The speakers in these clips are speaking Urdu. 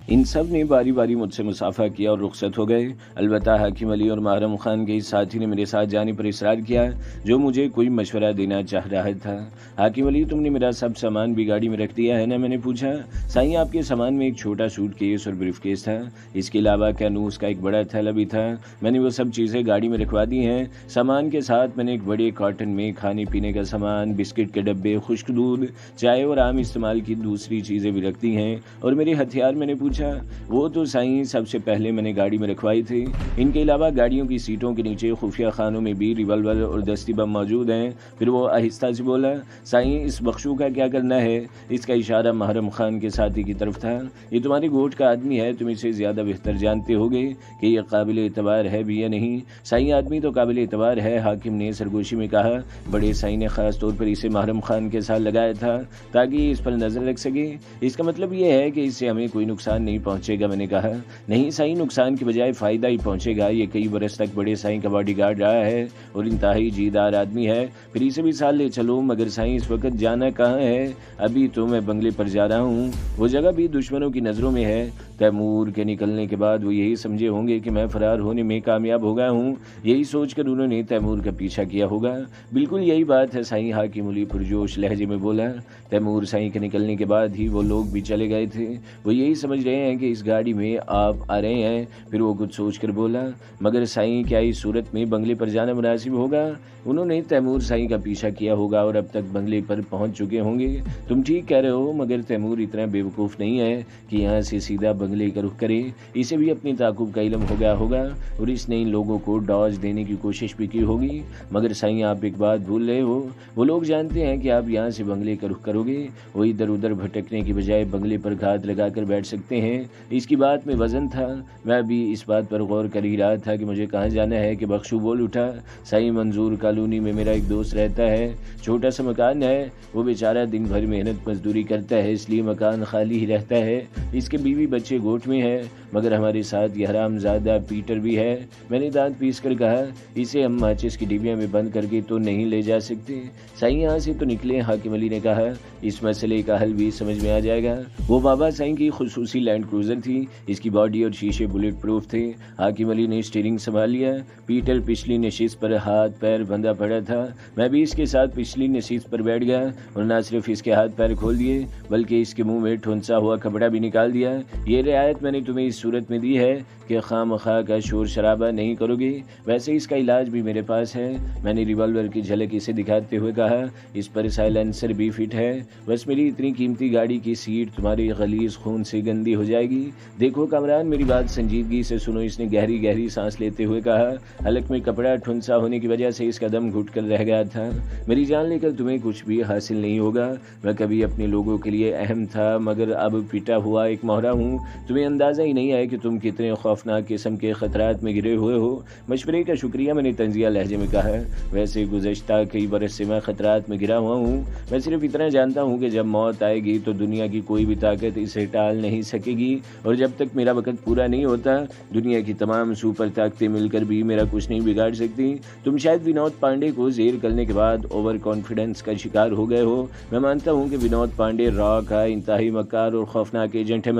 ان سب نے باری باری مجھ سے مصافحہ کیا اور رخصت ہو گئے۔ البتہ حاکم علی اور محرم خان کے اس ساتھی نے میرے ساتھ جانے پر اصرار کیا جو مجھے کوئی مشورہ دینا چاہ رہا تھا۔ حاکم علی، تم نے میرا سب سامان بھی گاڑی میں رکھ دیا ہے نا؟ میں نے پوچھا۔ سائیں، آپ کے سامان میں ایک چھوٹا سوٹ کیس اور بریف کیس تھا، اس کے علاوہ کینوس کا ایک بڑا تھیلا بھی تھا۔ میں نے وہ سب چیزیں گاڑی میں رکھوا دی ہیں۔ سامان کے ساتھ میں نے ایک بڑے کارٹن میں کھانے پینے کا سامان، بسکٹ کے ڈبے، خشک دودھ، چائے اور عام استعمال کی دوسری چیزیں بھی رکھ دی ہیں۔ اور میرے ہتھیار؟ میں نے پوچھا۔ وہ تو سائیں سب سے پہلے میں نے گاڑی میں رکھوائی تھی۔ ان کے علاوہ گاڑیوں کی سیٹوں کے نیچے خفیہ خانوں میں بھی ریوالور اور دستی بم موجود ہیں۔ پھر وہ آہستہ سے بولا، سائیں اس بخشو کا کیا کرنا ہے؟ اس کا اشارہ محرم خان کے ساتھی کی طرف تھا۔ یہ تمہارے گوٹ کا آدمی ہے، تم اسے زیادہ بہتر جانتے ہوگے کہ یہ قابل اعتبار ہے بھی یا نہیں۔ سائیں آدمی تو قابل اعتبار ہے، حاکم نے سرگوشی میں کہا۔ بڑے سائیں نے خاص طور پر اسے محرم خان کے ساتھ لگایا تھا تاکہ یہ اس پر نظر رکھ سکے۔ اس کا مطلب یہ ہے کہ اس سے ہمیں کوئی نقصان نہیں پہنچے گا؟ میں نے کہا۔ نہیں سائیں، نقصان کے بجائے فائدہ ہی پہنچے گا۔ یہ کئی برس تک بڑے سائیں کا باڈی گارڈ رہا ہے اور انتہائی جیدار آدمی ہے، پھر اسے بھی ساتھ لے چلو۔ مگر سائیں اس وقت جانا کہاں ہے؟ ابھی تو میں بنگلے پر جا رہا ہوں، وہ جگہ بھی دشمنوں کی نظروں میں ہے۔ تیمور کے نکلنے کے بعد وہ یہی سمجھے ہوں گے کہ میں فرار ہونے میں کامیاب ہو گیا ہوں، یہی سوچ کر انہوں نے تیمور کا پیچھا کیا ہوگا۔ بالکل یہی بات ہے سائیں، حاکم علی پرجوش لہجے میں بولا۔ تیمور سائیں کے نکلنے کے بعد ہی وہ لوگ بھی چلے گئے تھے، وہ یہی سمجھ رہے ہیں کہ اس گاڑی میں آپ آ رہے ہیں۔ پھر وہ کچھ سوچ کر بولا، مگر سائیں کیا اس صورت میں بنگلے پر جانا مناسب ہوگا؟ انہوں نے تیمور سائیں کا پیچھا کیا ہوگا اور اب تک بنگلے پر پہنچ چکے ہوں گے۔ تم ٹھیک کہہ رہے ہو، مگر تیمور اتنا بیوقوف نہیں ہے کہ یہاں سے سیدھا بنگلے کا رخ کرے۔ اسے بھی اپنی تعاقب کا علم ہو گیا ہوگا اور اس نے ان لوگوں کو ڈاج دینے کی کوشش بھی کی ہوگی۔ مگر سائیں آپ ایک بات بھول رہے ہو، وہ لوگ جانتے ہیں کہ آپ یہاں سے بنگلے کا رخ کرو گے، وہ ادھر ادھر بھٹکنے کی بجائے بنگلے پر گھات لگا کر بیٹھ سکتے ہیں۔ اس کی بات میں وزن تھا۔ میں ابھی اس بات پر غور کر ہی رہا تھا کہ مجھے کہاں جانا ہے کہ بخشو بول اٹھا، سائیں منظور کالونی میں میرا ایک دوست رہتا ہے، چھوٹا سا مکان ہے، وہ بیچارہ دن بھر محنت مزدوری کرتا ہے، اس لیے مکان خالی ہی رہتا ہے۔ اس کے بیوی بچے گوٹ میں ہیں، مگر ہمارے ساتھ یہ حرام زادہ پیٹر بھی ہے۔ میں نے دانت پیس کر کہا، اسے ہم ماچس کی ڈبیا میں بند کر کے تو نہیں لے جا سکتے؟ سائیں یہاں سے تو نکلے۔ حاکم علی نے کہا، اس مسئلے کا حل بھی سمجھ میں آ جائے گا۔ وہ بابا سائیں کی خصوصی لینڈ کروزر تھی، اس کی باڈی اور شیشے بلٹ پروف تھے۔ حاکم علی نے اسٹیئرنگ سنبھال لیا۔ پیٹر پچھلی نشست پر ہاتھ پیر بندھا پڑا تھا، میں بھی اس کے ساتھ پچھلی نشست پر بیٹھ گیا اور نہ صرف اس کے ہاتھ پیر کھول دیے بلکہ اس کے منہ میں ٹھنسا ہوا کپڑا بھی نکال دیا۔ یہ رعایت میں نے تمہیں اس صورت میں دی ہے کہ خواہ مخواہ کا شور شرابہ نہیں کرو گے، ویسے اس کا علاج بھی میرے پاس ہے۔ میں نے ریوالور کی جھلک اسے دکھاتے ہوئے کہا، اس پر سائلنسر بھی فٹ ہے، بس میری اتنی قیمتی گاڑی کی سیٹ تمہارے غلیظ خون سے گندی ہو جائے گی۔ دیکھو کامران، میری بات سنجیدگی سے سنو، اس نے گہری گہری سانس لیتے ہوئے کہا۔ حلق میں کپڑا ٹھنسا ہونے کی وجہ سے اس کا دم گھٹ کر رہ گیا تھا۔ میری جان لے کر تمہیں کچھ بھی حاصل نہیں ہوگا۔ میں کبھی اپنے لوگوں کے لیے اہم تھا، مگر اب پٹا ہوا ایک مہرا ہوں۔ تمہیں اندازہ ہی نہیں ہے کہ تم کتنے خوفناک قسم کے خطرات میں گرے ہوئے ہو۔ مشورے کا شکریہ، میں نے طنزیہ لہجے میں کہا۔ ویسے گزشتہ کئی برس سے میں خطرات میں گرا ہوا ہوں، میں صرف اتنا جانتا ہوں کہ جب موت آئے گی تو دنیا کی کوئی بھی طاقت اسے ٹال نہیں سکے گی، اور جب تک میرا وقت پورا نہیں ہوتا دنیا کی تمام سپر طاقتیں مل کر بھی میرا کچھ نہیں بگاڑ سکتی۔ تم شاید ونود پانڈے کو زیر کرنے کے بعد اوور کانفیڈنس کا شکار ہو گئے ہو۔ میں مانتا ہوں کہ ونود پانڈے را کا انتہائی مکار اور خوفناک ایجنٹ ہے،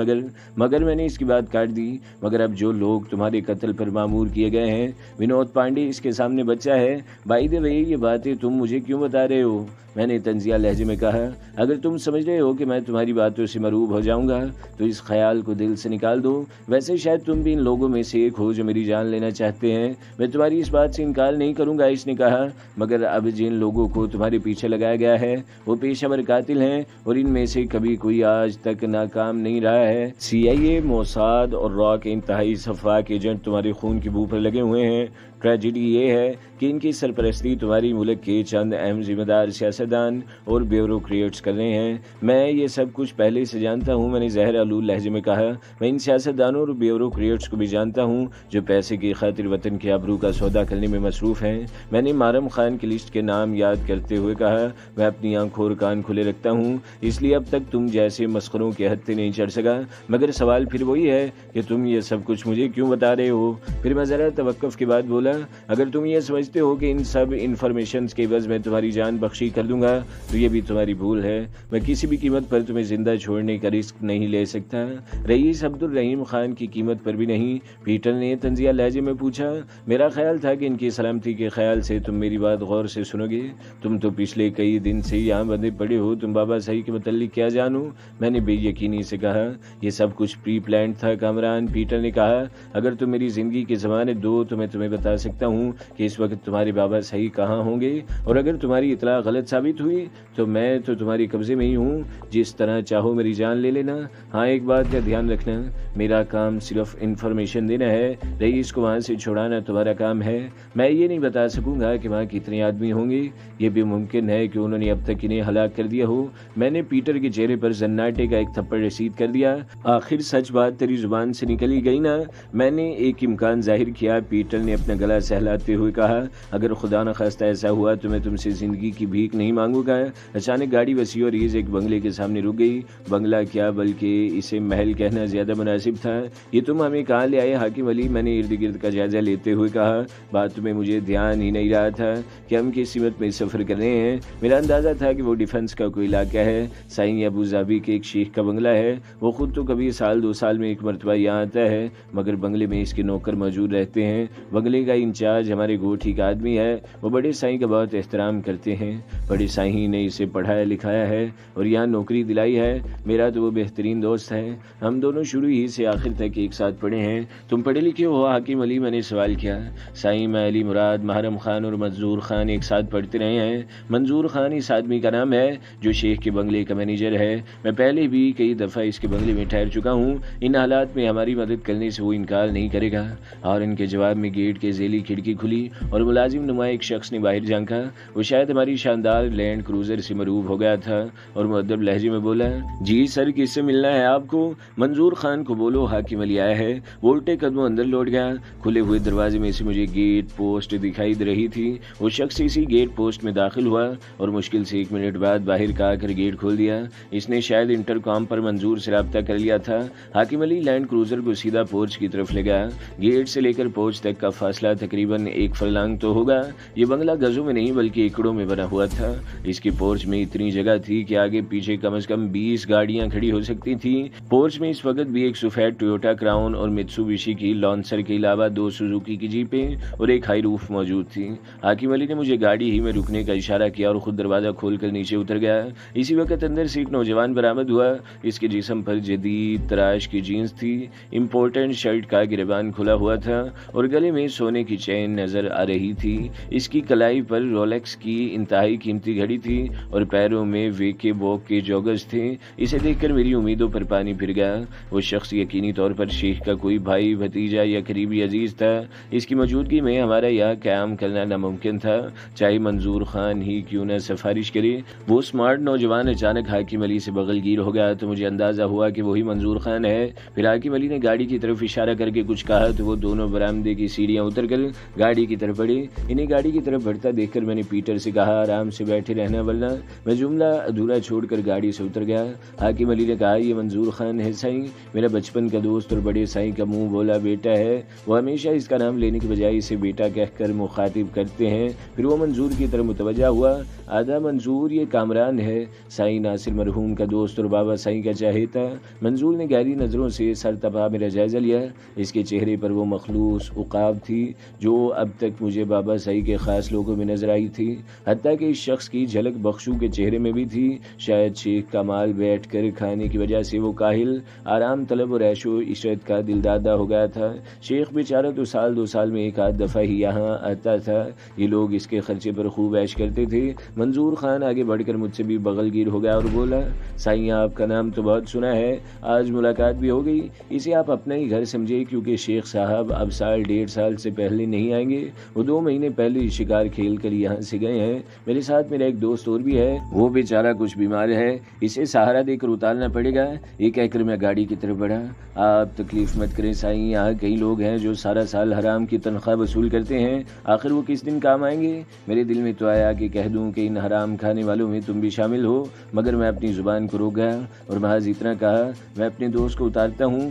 مگر میں نے اس کی بات کاٹ دی۔ مگر اب جو لوگ تمہارے قتل پر مامور کیے گئے ہیں، ونود پانڈے اس کے سامنے بچہ ہے۔ بائی دی وے، یہ باتیں تم مجھے کیوں بتا رہے ہو؟ میں نے طنزیہ لہجے میں کہا۔ اگر تم سمجھ رہے ہو کہ میں تمہاری باتوں سے مرعوب ہو جاؤں گا تو اس خیال کو دل سے نکال دو۔ ویسے شاید تم بھی ان لوگوں میں سے ایک ہو جو میری جان لینا چاہتے ہیں، میں تمہاری اس بات سے انکار نہیں کروں گا، اس نے کہا۔ مگر اب جن لوگوں کو تمہارے پیچھے لگایا گیا ہے وہ پیشہ ور قاتل ہیں، اور ان میں سے کبھی کوئی آج تک ناکام نہیں رہا ہے۔ CIA، موساد اور را کے انتہائی شفاق ایجنٹ تمہارے خون کی بو پر لگے ہوئے ہیں۔ ٹریجڈی یہ ہے کہ ان کی سرپرستی تمہاری ملک کے چند اہم ذمہ دار سیاستدان اور بیوروکریٹس کر رہے ہیں۔ میں یہ سب کچھ پہلے سے جانتا ہوں، میں نے زہر آلود لہجے میں کہا۔ میں ان سیاستدانوں اور بیوروکریٹس کو بھی جانتا ہوں جو پیسے کی خاطر وطن کے آبرو کا سودا کرنے میں مصروف ہیں۔ میں نے محرم خان کی لسٹ کے نام یاد کرتے ہوئے کہا، میں اپنی آنکھوں اور کان کھلے رکھتا ہوں، اس لیے اب تک تم جیسے مسخروں کے ہتھے نہیں چڑھ سکا۔ مگر سوال پھر وہی ہے کہ تم یہ سب کچھ مجھے کیوں بتا رہے ہو؟ پھر میں ذرا توقف کے بعد بولا، بولا اگر تم یہ سمجھتے ہو کہ ان سب انفارمیشنز کے عوض میں تمہاری جان بخشی کر دوں گا تو یہ بھی تمہاری بھول ہے. میں کسی بھی قیمت پر تمہیں زندہ چھوڑنے کا رسک نہیں لے سکتا. رئیس عبدالرحیم خان کی قیمت پر بھی نہیں. پیٹر نے طنزیہ لہجے میں پوچھا. میرا خیال تھا کہ ان کی سلامتی کے خیال سے تم میری بات غور سے سنو گے. تم تو پچھلے کئی دن سے یہاں بندے پڑے ہو. تم بابا صحیح کے متعلق کیا جانو؟ میں نے بے یقینی سے کہا. یہ سب کچھ پری پلانڈ تھا کامران. پیٹر نے کہا. اگر تم میری زندگی کے ضمانت دو تو میں تمہیں بتا سکتا ہوں کہ اس وقت تمہارے بابا صحیح کہاں ہوں گے، اور اگر تمہاری اطلاع غلط ثابت ہوئی تو میں تو تمہاری قبضے میں ہی ہوں. جس طرح چاہو میری جان لے لینا. ہاں ایک بات کا دھیان رکھنا، میرا کام صرف انفارمیشن دینا ہے. رئیس کو وہاں سے چھڑانا تمہارا کام ہے. میں یہ نہیں بتا سکوں گا کہ وہاں کتنے آدمی ہوں گے. یہ بھی ممکن ہے کہ انہوں نے اب تک انہیں ہلاک کر دیا ہو. میں نے پیٹر کے چہرے پر زناٹے کا ایک تھپڑ رسید کر دیا. آخر سچ بات تیری زبان سے نکلی گئی نا. میں نے ایک امکان ظاہر کیا. پیٹر نے اپنا گلا سہلاتے ہوئے کہا. اگر خدا نخواستہ ایسا ہوا تو میں تم سے زندگی کی بھیک نہیں مانگوں گا. اچانک گاڑی وسیع اور ریز ایک بنگلے کے سامنے رک گئی. بنگلہ کیا بلکہ اسے محل کہنا زیادہ مناسب تھا. یہ تم ہمیں کہاں لے آئے حاکم علی؟ میں نے ارد گرد کا جائزہ لیتے ہوئے کہا. بات میں مجھے دھیان ہی نہیں رہا تھا کہ ہم کس سمت میں سفر کر رہے ہیں. میرا اندازہ تھا کہ وہ ڈیفنس کا کوئی علاقہ ہے. سائیں ابو ظبی کے ایک شیخ کا بنگلہ ہے. وہ خود تو کبھی سال دو سال میں ایک مرتبہ یہاں آتا ہے، مگر بنگلے میں اس کے نوکر موجود رہتے ہیں. بنگلے کا انچارج ہمارے گوٹھی کا آدمی ہے. وہ بڑے سائیں کا بہت احترام کرتے ہیں. بڑے سائیں نے اسے پڑھایا لکھایا ہے اور یہاں نوکری دلائی ہے. میرا تو وہ بہترین دوست ہے. ہم دونوں شروع ہی سے آخر تک ایک ساتھ پڑھے ہیں. تم پڑھے لکھے ہو حاکم علی؟ میں نے سوال کیا. سائیں میں علی مراد، محرم خان اور منظور خان ایک ساتھ پڑھتے رہے ہیں. منظور خان اس آدمی کا نام ہے جو شیخ کے بنگلے کا مینیجر ہے. میں پہلے بھی کئی دفعہ اس کے بنگلے میں ٹھہر چکا ہوں. ان حالات میں ہماری مدد کرنے سے وہ انکار نہیں کرے گا. اور ان کے جواب میں گیٹ کے ذیلی کھڑکی کھلی اور ملازم نما ایک شخص نے باہر جھانکا. وہ شاید ہماری شاندار لینڈ کروزر سے مرعوب ہو گیا تھا اور مؤدب لہجے میں بولا. جی سر، کس سے ملنا ہے آپ کو؟ منظور خان کو بولو حاکم علی آیا ہے. وہ الٹے قدموں اندر لوٹ گیا. کھلے ہوئے دروازے میں سے مجھے گیٹ پوسٹ دکھائی دے رہی تھی. وہ شخص اسی گیٹ پوسٹ میں داخل ہوا اور مشکل سے 1 منٹ بعد باہر کا کر گیٹ کھول دیا. اس نے شاید انٹر کام پر منظور سے رابطہ کر لیا تھا. حاکم علی لینڈ کروزر کو سیدھا پورچ کی طرف لے گیا. گیٹ سے لے کر پورچ تک کا فاصلہ تقریباً 1 فرلانگ تو ہوگا. یہ بنگلہ گزوں میں نہیں بلکہ ایکڑوں میں بنا ہوا تھا. اس کی پورچ میں اتنی جگہ تھی کہ آگے پیچھے کم از کم 20 گاڑیاں کھڑی ہو سکتی تھیں. پورچ میں اس وقت بھی ایک سفید ٹویوٹا کراؤن اور میتسوبیشی کی لانسر کے علاوہ 2 سوزوکی کی جیپیں اور ایک ہائی روف موجود تھی. حاکم علی نے مجھے گاڑی ہی میں رکنے کا اشارہ کیا اور خود دروازہ کھول کر نیچے اتر گیا. اسی وقت اندر سے ایک نوجوان برآمد ہوا. اس کے جسم پر جدید تراش کی جینس تھی. امپورٹنٹ شرٹ کا گریبان کھلا ہوا تھا اور گلے میں سونے کی چین نظر آ رہی تھی. اس کی کلائی پر رولیکس کی انتہائی قیمتی گھڑی تھی اور پیروں میں ویکے بوک کے جوگرز تھے. اسے دیکھ کر میری امیدوں پر پانی پھر گیا. وہ شخص یقینی طور پر شیخ کا کوئی بھائی، بھتیجا یا قریبی عزیز تھا. اس کی موجودگی میں ہمارا یہاں قیام کرنا ناممکن تھا، چاہے منظور خان ہی کیوں نہ سفارش کرے. وہ اسمارٹ نوجوان اچانک حاکم علی سے بغل گیر ہو گیا تو مجھے اندازہ ہوا کہ وہی منظور خان ہے. پھر حاکم علی نے گاڑی کی طرف اشارہ کر کے کچھ کہا تو وہ دونوں برآمدے کی سیڑھیاں اتر کر گاڑی کی طرف بڑھے. انہیں گاڑی کی طرف بڑھتا دیکھ کر میں نے پیٹر سے کہا آرام سے بیٹھے رہنا ورنہ. میں جملہ ادھورا چھوڑ کر گاڑی سے اتر گیا. حاکم علی نے کہا یہ منظور خان ہے سائیں، میرا بچپن کا دوست اور بڑے سائیں کا منہ بولا بیٹا ہے. وہ ہمیشہ اس کا نام لینے کے بجائے اسے بیٹا کہہ کر مخاطب کرتے ہیں. پھر وہ منظور کی طرف متوجہ ہوا. آدھا منظور، یہ کامران ہے، سائیں ناصر مرحوم کا دوست اور بابا سائیں کا چاہیتا. منظور نے گہری نظروں سے سر تپا میرا جائزہ لیا. اس کے چہرے پر وہ مخلوص عقاب تھی جو اب تک مجھے بابا سائیں کے خاص لوگوں میں نظر آئی تھی. حتیٰ کہ اس شخص کی جھلک بخشو کے چہرے میں بھی تھی. شاید شیخ کا مال بیٹھ کر کھانے کی وجہ سے وہ کاہل، آرام طلب اور عیش و عشرت کا دل دادا ہو گیا تھا. شیخ بیچارہ تو سال 2 سال میں ایک آدھ دفعہ ہی یہاں آتا تھا. یہ لوگ اس کے خرچے پر خوب عیش کرتے تھے. منظور خان آگے بڑھ کر مجھ سے بھی بغل گیر ہو گیا اور بولا سائیں آپ کا نام تو بہت سنا ہے، آج ملاقات بھی ہو گئی. اسے آپ اپنا ہی گھر سمجھے کیونکہ شیخ صاحب اب 1.5 سال سے پہلے نہیں آئیں گے. وہ 2 مہینے پہلے شکار کھیل کر یہاں سے گئے ہیں. میرے ساتھ میرا ایک دوست اور بھی ہے، وہ بیچارہ کچھ بیمار ہے، اسے سہارا دے کر اتارنا پڑے گا. یہ کہہ کر میں گاڑی کی طرف بڑھا. آپ تکلیف مت کریں سائیں، یہاں کئی لوگ ہیں جو سارا سال حرام کی تنخواہ وصول کرتے ہیں، آخر وہ کس دن کام آئیں گے. میرے دل میں تو آیا کہ کہہ دوں کہ ان حرام کھانے والوں میں تم بھی شامل ہو، مگر میں اپنی زبان کو روک گیا اور محض اتنا کہا میں اپنے دوست کو اتارتا ہوں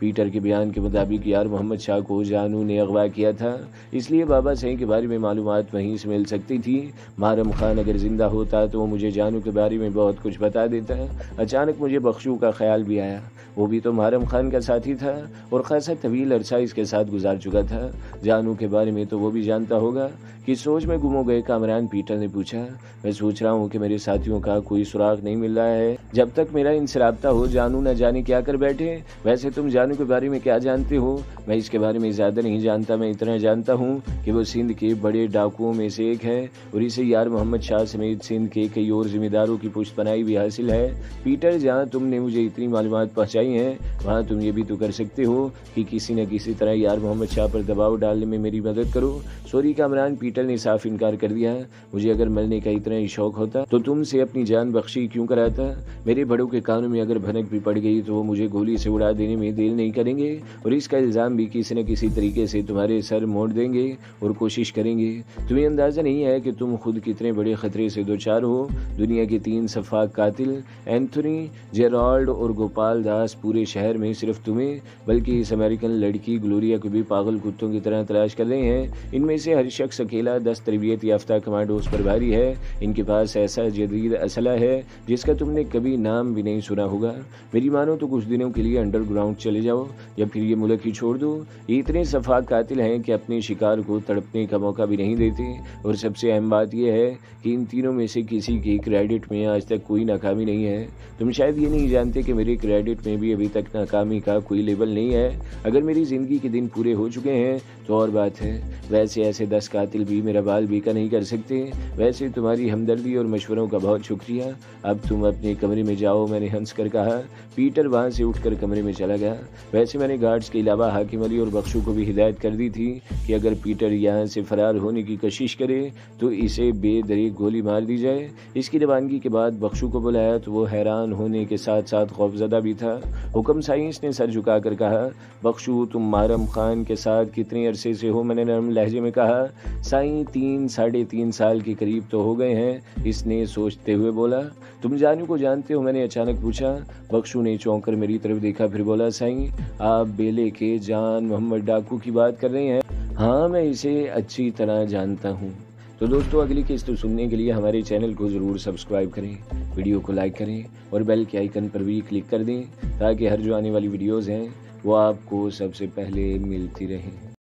پیٹر کے بیان کے مطابق یار محمد شاہ کو جانو نے اغوا کیا تھا، اس لیے بابا صحیح کے بارے میں معلومات وہیں سے مل سکتی تھی۔ محرم خان اگر زندہ ہوتا تو وہ مجھے جانو کے بارے میں بہت کچھ بتا دیتا۔ اچانک مجھے بخشو کا خیال بھی آیا، وہ بھی تو محرم خان کا ساتھی تھا اور خاصا طویل عرصہ اس کے ساتھ گزار چکا تھا، جانو کے بارے میں تو وہ بھی جانتا ہوگا۔ کہ سوچ میں گم ہو گئے کامران پیٹر نے پوچھا، میں سوچ رہا ہوں کہ میرے ساتھیوں کا کوئی سراغ نہیں مل رہا ہے، جب تک میرا ان سے رابطہ ہو جانو نہ جانے کیا کر بیٹھے۔ ویسے تم جانو کے بارے میں کیا جانتے ہو؟ میں اس کے بارے میں زیادہ نہیں جانتا، میں اتنا جانتا ہوں کہ وہ سندھ کے بڑے ڈاکوؤں میں سے ایک ہے اور اسے یار محمد شاہ سمیت سندھ کے کئی اور ذمہ داروں کی پشت پناہی بھی حاصل ہے۔ پیٹر، جہاں تم نے مجھے اتنی معلومات پہنچائی ہیں وہاں تم یہ بھی تو کر سکتے ہو کہ کسی نہ کسی طرح یار محمد شاہ پر دباؤ ڈالنے میں میری مدد کرو۔ سوری کامران، پیٹر نے صاف انکار کر دیا، مجھے اگر مرنے کا اتنا ہی شوق ہوتا تو تم سے اپنی جان بخشی کیوں کراتا؟ میرے بڑوں کے کانوں میں اگر بھنک بھی پڑ گئی تو وہ مجھے گولی سے اڑا دینے میں دیر نہیں کریں گے اور اس کا الزام بھی کسی نہ کسی طریقے سے تمہارے سر موڑ دیں گے اور کوشش کریں گے۔ تمہیں اندازہ نہیں ہے کہ تم خود کتنے بڑے خطرے سے دوچار ہو۔ دنیا کے 3 سفاک قاتل اینتھونی، جیرالڈ اور گوپال داس پورے شہر میں صرف تمہیں بلکہ اس امریکن لڑکی گلوریا کو بھی پاگل کتوں کی طرح تلاش کر رہے ہیں۔ ان میں سے ہر شخص اکیلا 10 تربیت یافتہ کمانڈوز پر بھاری ہے۔ ان کے پاس ایسا جدید اسلحہ ہے جس کا تم نے کبھی نام بھی نہیں سنا ہوگا۔ میری مانو تو کچھ دنوں کے لیے انڈر گراؤنڈ چلے جاؤ یا پھر یہ ملک ہی چھوڑ دو۔ یہ اتنے سفاک قاتل ہیں کہ اپنے شکار کو تڑپنے کا موقع بھی نہیں دیتے، اور سب سے اہم بات یہ ہے کہ ان تینوں میں سے کسی کے کریڈٹ میں آج تک کوئی ناکامی نہیں ہے۔ تم شاید یہ نہیں جانتے کہ میرے کریڈٹ میں بھی ابھی تک ناکامی کا کوئی لیبل نہیں ہے۔ اگر میری زندگی کے دن پورے ہو چکے ہیں تو اور بات ہے، ویسے ایسے 10 قاتل بھی میرا بال بیکا نہیں کر سکتے۔ ویسے تمہاری ہمدردی اور مشوروں کا بہت شکریہ، اب تم اپنے کمرے میں جاؤ، میں نے ہنس کر کہا۔ پیٹر وہاں سے اٹھ کر کمرے میں چلا گیا۔ ویسے میں نے گارڈز کے علاوہ حاکم علی اور بخشو کو بھی ہدایت کر دی تھی کہ اگر پیٹر یہاں سے فرار ہونے کی کوشش کرے تو اسے بے دریغ گولی مار دی جائے۔ اس کی روانگی کے بعد بخشو کو بلایا تو وہ حیران ہونے کے ساتھ ساتھ خوفزدہ بھی تھا۔ حکم سائنس نے سر جھکا کر کہا، بخشو تم محرم خان کے ساتھ کتنے عرصے سے ہو؟ میں نے نرم لہجے میں کہا۔ سائیں 3-3.5 سال کے قریب تو ہو گئے ہیں، اس نے سوچتے ہوئے بولا۔ تم جانو کو جانتے ہو؟ میں نے اچانک پوچھا۔ بخشو نے چونک کر میری طرف دیکھا، پھر بولا، سائیں آپ بیلے کے جان محمد ڈاکو کی بات کر رہے ہیں؟ ہاں، میں اسے اچھی طرح جانتا ہوں۔ تو دوستو، اگلی قسط سننے کے لیے ہمارے چینل کو ضرور سبسکرائب کریں، ویڈیو کو لائک کریں اور بیل کے آئیکن پر بھی کلک کر دیں تاکہ ہر جو آنے والی ویڈیوز ہیں وہ آپ کو سب سے پہلے ملتی رہیں۔